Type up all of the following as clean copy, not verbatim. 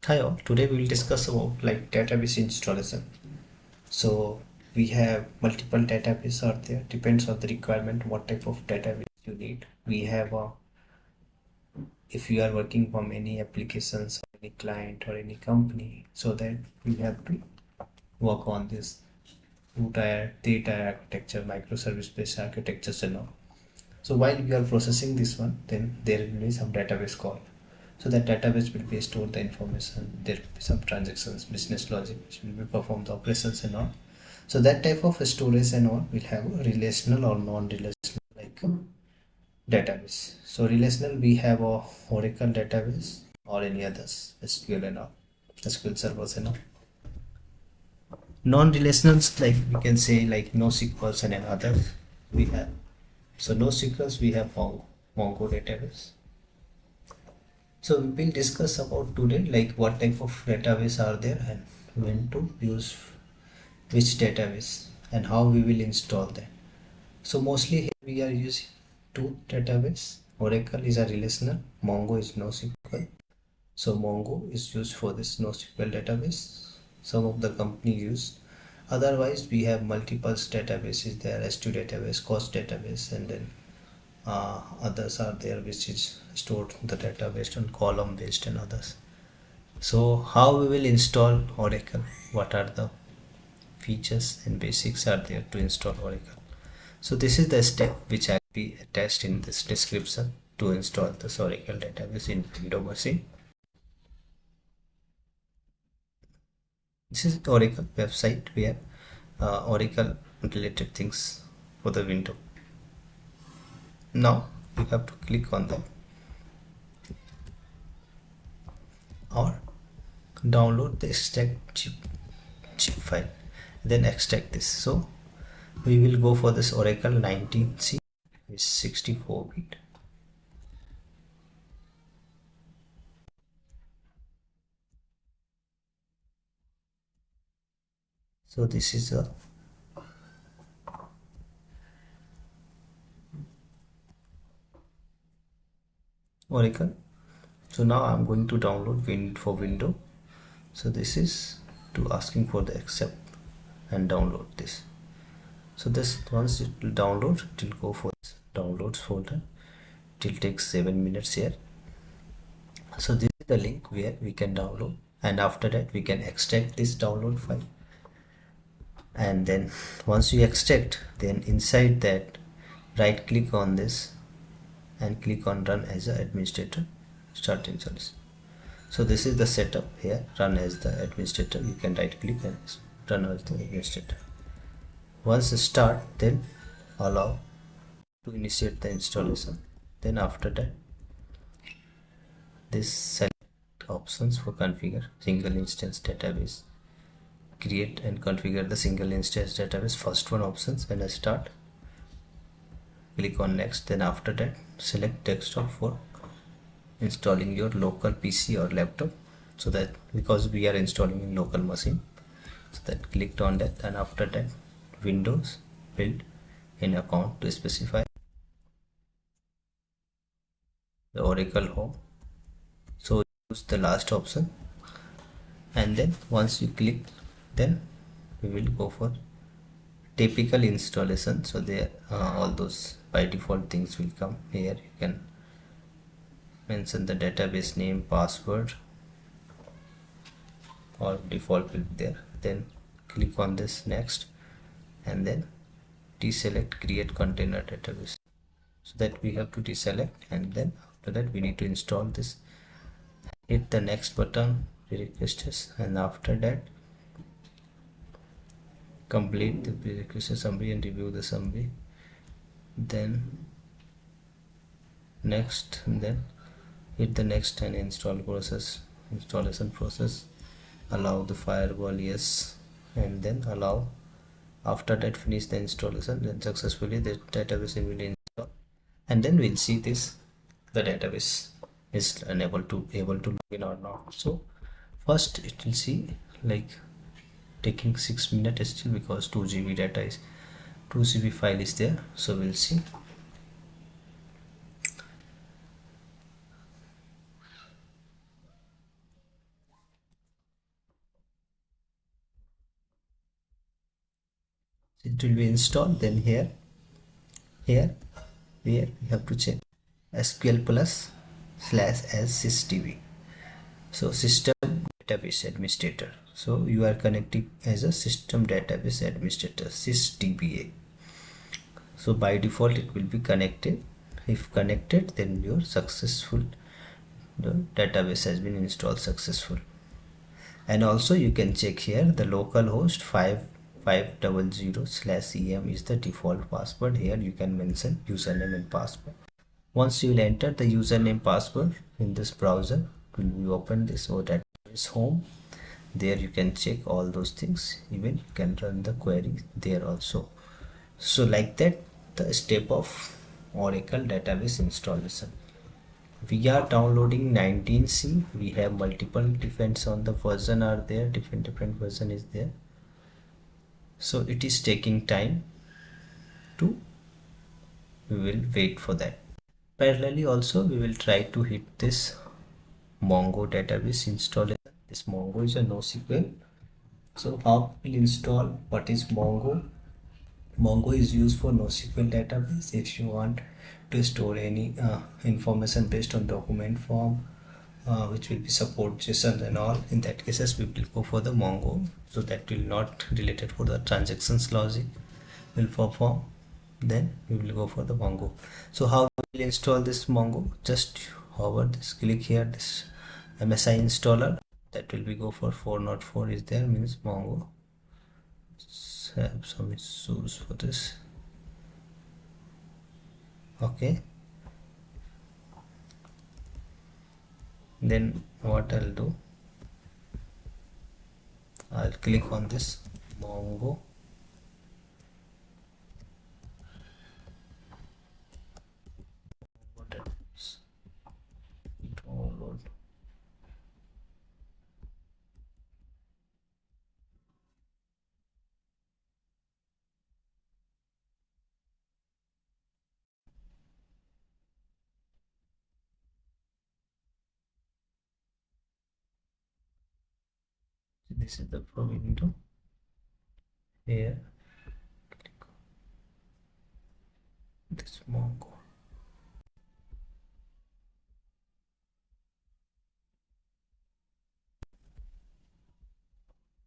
Hi all, today we will discuss about database installation. So we have multiple database out there, depends on the requirement what type of database you need. We have if you are working from any applications or any client or any company, so that we have to work on this two-tier, three-tier architecture, microservice based architectures and all. So while we are processing this one, then there will be some database call. So that database will be stored the information. There will be some transactions, business logic, which will be perform the operations and all. So that type of storage and all will have a relational or non-relational database. So relational we have a Oracle database or any others, SQL and all, SQL servers and all. Non-relationals like we can say like NoSQLs and others we have. So NoSQLs we have Mongo database. So we will discuss about today like what type of database are there and when to use which database and how we will install them. So mostly here we are using two database. Oracle is a relational, Mongo is NoSQL. So Mongo is used for this NoSQL database. Some of the company use. Otherwise we have multiple databases there, S2 database, cost database, and then others are there which is stored the data based on column based and others. So how we will install Oracle, what are the features and basics are there to install Oracle. So this is the step which I will be attached in this description to install this Oracle database in Windows machine. This is Oracle website where Oracle related things for the window. Now you have to click on them or download the extract zip file, then extract this. So we will go for this Oracle 19C is 64-bit. So this is a Oracle. So now I'm going to download for Windows. So this is to asking for the accept and download this. So this once it will download, it will go for this downloads folder. It will take 7 minutes here. So this is the link where we can download, and after that we can extract this download file. And then once you extract, then inside that right click on this and click on run as an administrator, start installation. So this is the setup here, run as the administrator. You can right click and run as the administrator. Once start, then allow to initiate the installation. Then after that, this select options for configure single instance database, create and configure the single instance database. First one options, when I start, click on next. Then after that, select desktop for installing your local PC or laptop. So that because we are installing in local machine, so that clicked on that. And after that, Windows build in account to specify the Oracle home. So use the last option, and then once you click, then we will go for typical installation. So there all those by default things will come here. You can mention the database name, password, or default will be there. Then click on this next, and then deselect create container database. So that we have to deselect, and then after that we need to install this. Hit the next button, prerequisites, and after that complete the prerequisite summary and review the summary. Then next, and then hit the next and installation process. Allow the firewall, yes, and then allow. After that, finish the installation. Then successfully the database will be installed, and then we'll see this the database is able to log in or not. So first it will see like taking 6 minutes still because 2 GB data is 2 GB file is there. So we'll see. it will be installed. Then here we have to check SQL plus slash as sysdb. So system database administrator, so you are connecting as a system database administrator, sysdba. So by default it will be connected. If connected, then you're successful, the database has been installed successful. And also you can check here the local host 5500/em is the default password. Here you can mention username and password. Once you will enter the username password in this browser, will be open this, so that is home. There you can check all those things, even you can run the query there also. So like that, the step of Oracle database installation. We are downloading 19c. We have multiple, depends on the version are there, different version is there, so it is taking time to, we will wait for that. Parallelly also we will try to hit this Mongo database installation. This Mongo is a NoSQL. So how we will install, what is Mongo? Mongo is used for NoSQL database. If you want to store any information based on document form, which will be support JSON and all, in that cases we will go for the Mongo. So that will not related for the transactions logic will perform, then we will go for the Mongo. So how we will install this Mongo? Just hover this, click here this MSI installer, that will be go for 404 is there, means Mongo. Have some issues for this. Okay, then what I'll do, I'll click on this Mongo. Download. This is the pro window. Here, click on this Mongo.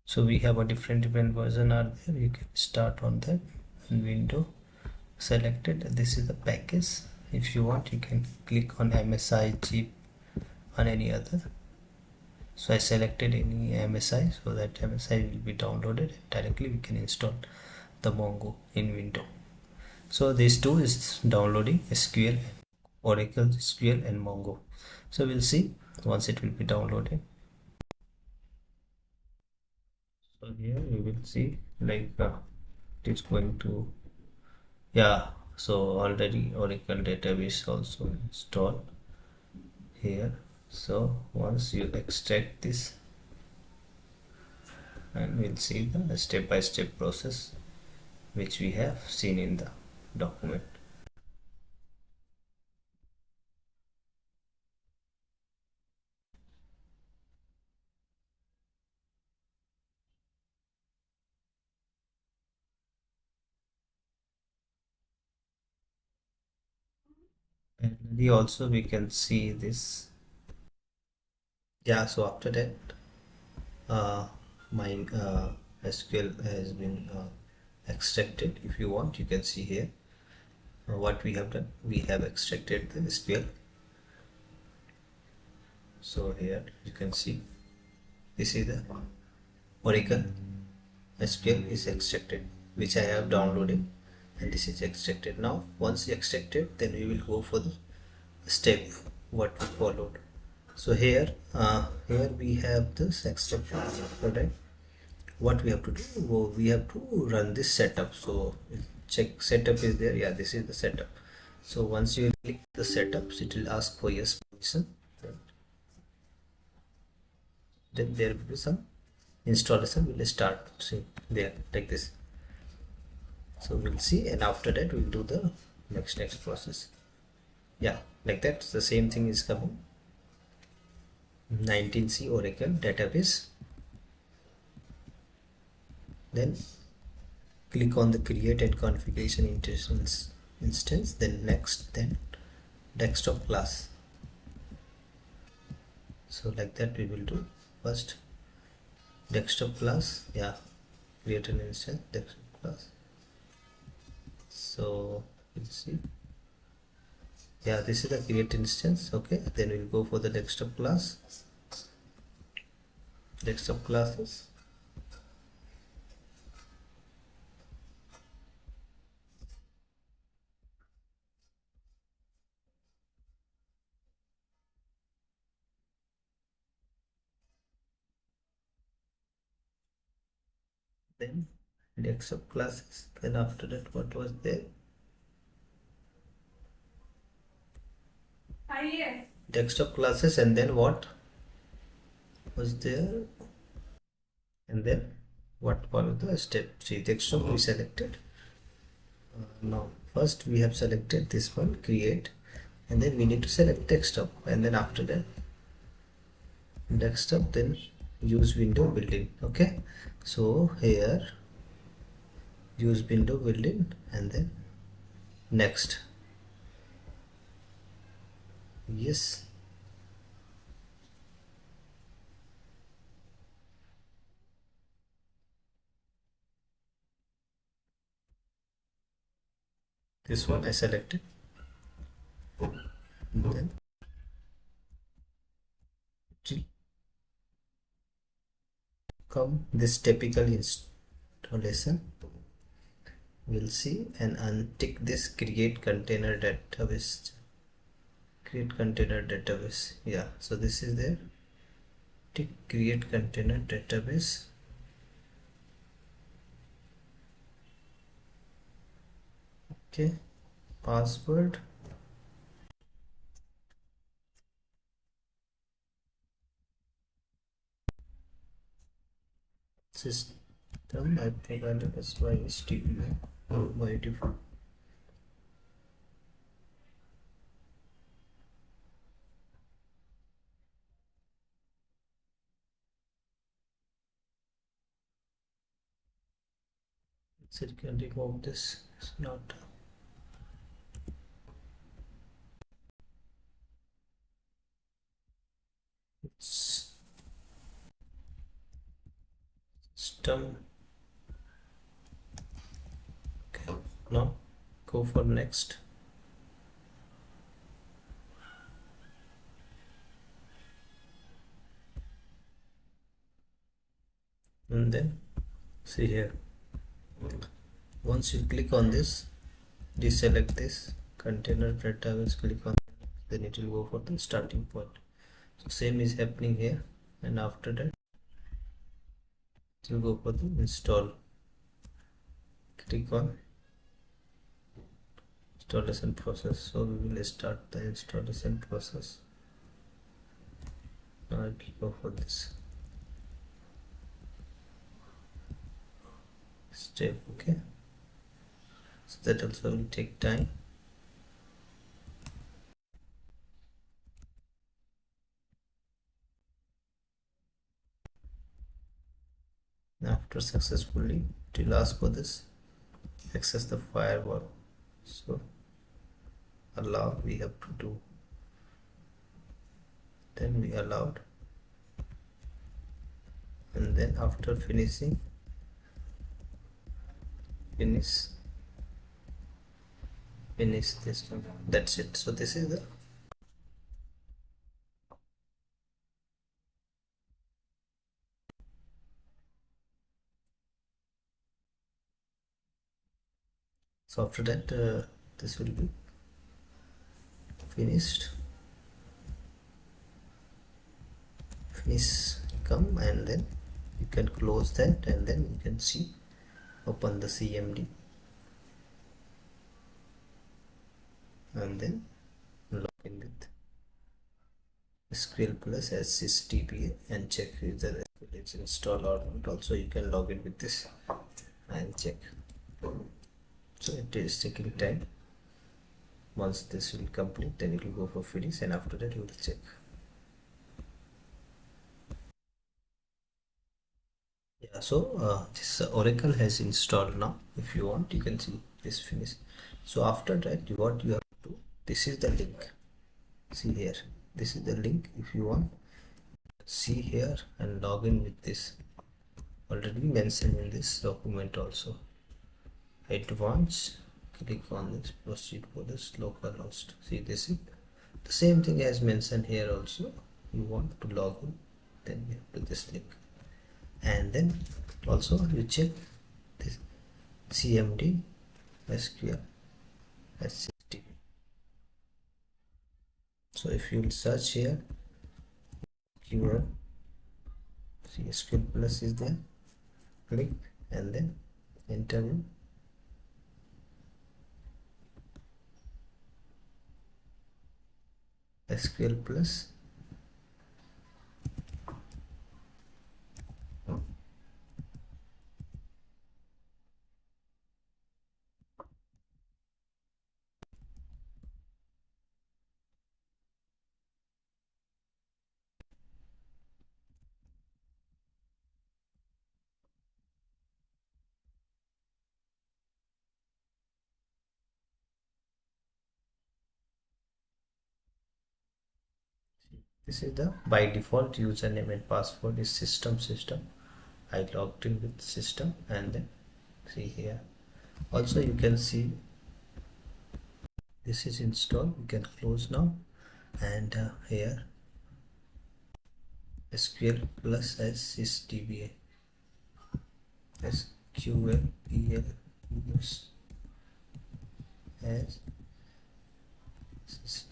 So we have a different version are there. You can start on that and window selected. This is the package. If you want, you can click on MSI zip on any other. So I selected any MSI, so that MSI will be downloaded and directly we can install the Mongo in window. So these two is downloading SQL, Oracle SQL and Mongo. So we'll see once it will be downloaded. So here we will see like it is going to, yeah, so already Oracle database also installed here. So once you extract this, and we'll see the step-by-step process which we have seen in the document. And also we can see this, yeah. So after that my SQL has been extracted. If you want, you can see here what we have done. We have extracted the SQL. So here you can see this is the Oracle SQL is extracted, which I have downloaded, and this is extracted. Now once you extracted, then we will go for the step what we followed. So here here we have this extraction product. What we have to do, we have to run this setup. So check setup is there, yeah, this is the setup. So once you click the setups, it will ask for yes permission, then there will be some installation will start. See there like this. So we'll see, and after that we'll do the next process. Yeah, like that. The same thing is coming. 19c Oracle database, then click on the create and configuration instance, then next, then desktop class. So like that we will do. First desktop class, yeah, create an instance, desktop class. So we'll see, yeah, this is the create instance. Okay, then we'll go for the desktop class, desktop classes. Then desktop classes, then after that what was there, desktop classes, and then what was there, and then what followed the step. See, desktop we selected. Now first we have selected this one, create, and then we need to select desktop, and then after that desktop, then use window built-in. Okay, so here use window built-in, and then next. Yes, this one I selected, and then come this typical installation, we'll see, and untick this create container database, create container database. Yeah, so this is there, tick create container database. Okay, password, system I provided as YSTU by default. So you can remove this, it's not, it's system. Okay, now go for next, and then see here, once you click on this, deselect this container database, click on, then it will go for the starting point. So same is happening here, and after that it will go for the install, click on installation process. So we will start the installation process. Now I will go for this step. Okay, so that also will take time. After successfully, it will ask for this, access the firewall. So allow, we have to do, then we allowed, and then after finishing, finish this one. That's it. So this is the so after that this will be finished, finish come, and then you can close that, and then you can see, open the CMD, and then log in with SQL plus SSDB and check if the SQL is installed or not. Also you can log in with this and check. So it is taking time. Once this will complete, then it will go for finish, and after that you will check. Yeah, This Oracle has installed now. If you want, you can see this finish. So after that, what you have to do, this is the link. See here, this is the link. If you want, see here and log in with this. Already mentioned in this document also. Advanced, click on this, proceed for this localhost. See, this is the same thing as mentioned here also. You want to log in, then you have to this link, and then also you check this cmd sql http. So if you search here keyword, see sql plus is there, click and then enter in sql plus. This is the by default username and password is system. I logged in with system, and then see here also you can see this is installed. You can close now, and here sql plus as is dba sql pl use as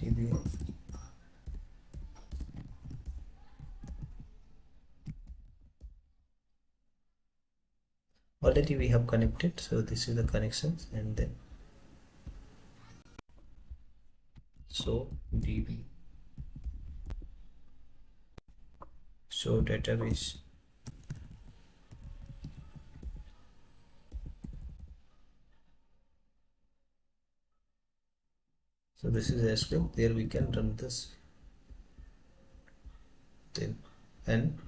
dba. Already we have connected, so this is the connections, and then so db show database. So this is a script, there we can run this then, and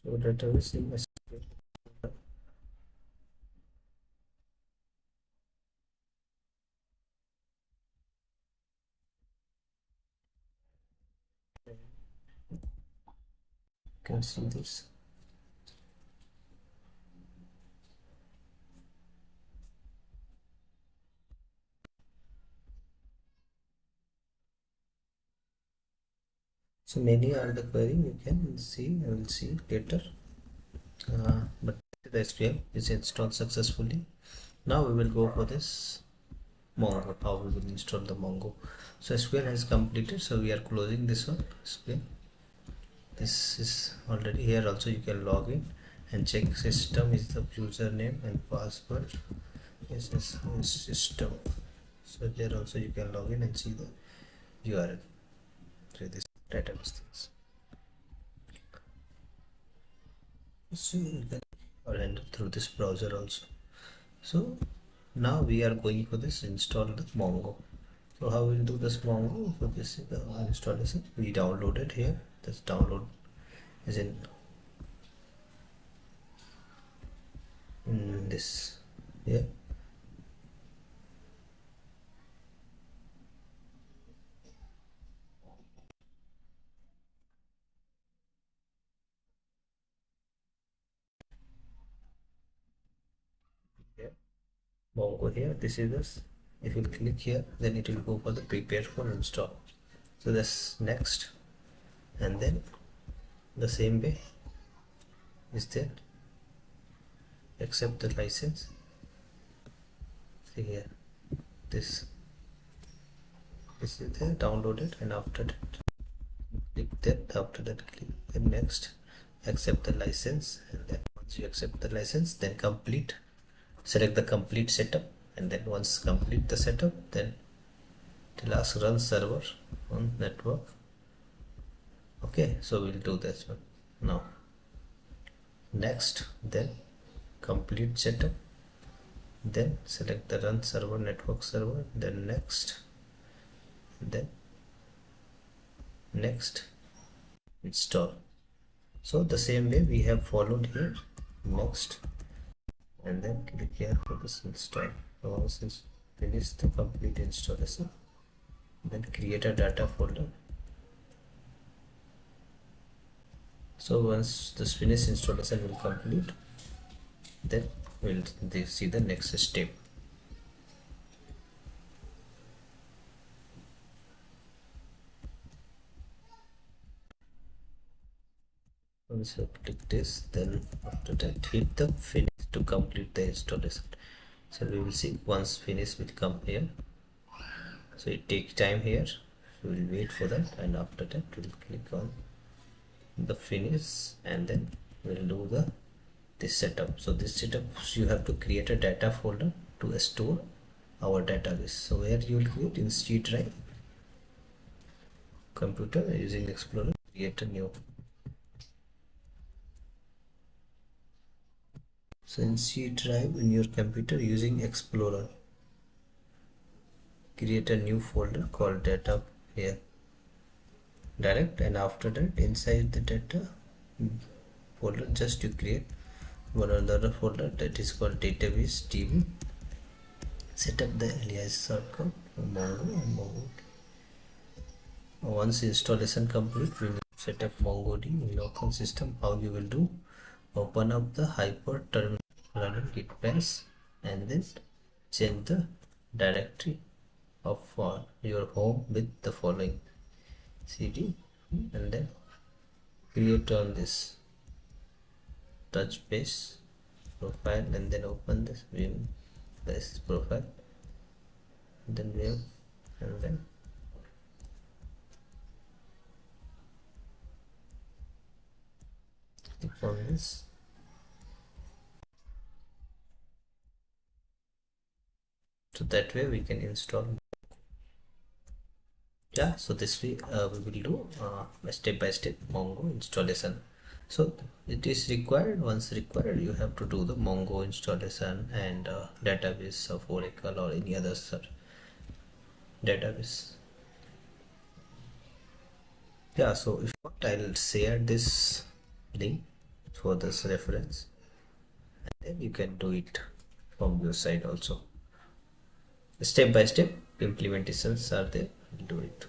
so database in my script. You can see this. So many are the query, you can see, I will see later. But the SQL is installed successfully. Now we will go for this Mongo, how we will install the Mongo. So SQL has completed, so we are closing this one. SQL, this is already here. Also you can log in and check system is the username and password. Yes, system. So there also you can log in and see the URL. So this database things. So you can enter through this browser also. So now we are going for this install the Mongo. So how we'll do this Mongo? So this is the installation we downloaded here. This download is in this here. Mongo here, this is this. If you click here, then it will go for the prepare for install. So that's next, and then the same way is there, accept the license. See here, this is there downloaded, and after that click that, after that click the next, accept the license, and then once you accept the license, then complete, select the complete setup, and then once complete the setup, then it will ask run server on network. Okay, so we'll do this one now. Next, then complete setup, then select the run server, network server, then next, then next, install. So the same way we have followed here, next, and then click here for this install. Once it's finished the complete installation, then create a data folder. So once this finish installation will complete, then we'll see the next step. Once you click this, then after that hit the finish to complete the installation. So we will see once finish will come here. So it takes time here, we will wait for that, and after that we'll click on the finish, and then we'll do this setup. So this setup, you have to create a data folder to store our database. So where you will create in C drive, computer, using Explorer, create a new. So in C drive in your computer using Explorer, create a new folder called data here, direct, and after that inside the data folder just to create one another folder that is called database DB. Set up the alias shortcut for Mongo and Mongo. Once installation complete, we will set up MongoD in local system. How you will do? Open up the hyper terminal running git bash, and then change the directory of your home with the following cd, and then create on this touch base profile, and then open this view this profile, then view, and then click on this. So that way we can install. Yeah, so this way we will do step by step Mongo installation. So it is required, once required you have to do the Mongo installation and database of Oracle or any other database. Yeah, so if not, I'll share this link for this reference, and then you can do it from your side also. Step by step implementations are there, do it.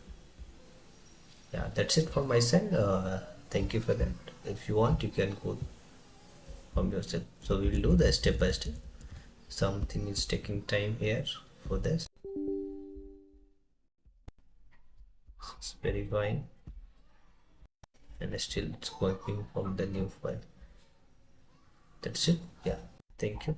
Yeah, that's it from my side. Thank you for that. If you want, you can go from yourself. So we will do the step by step. Something is taking time here for this. It's verifying, and still it's working from the new file. That's it. Yeah, thank you.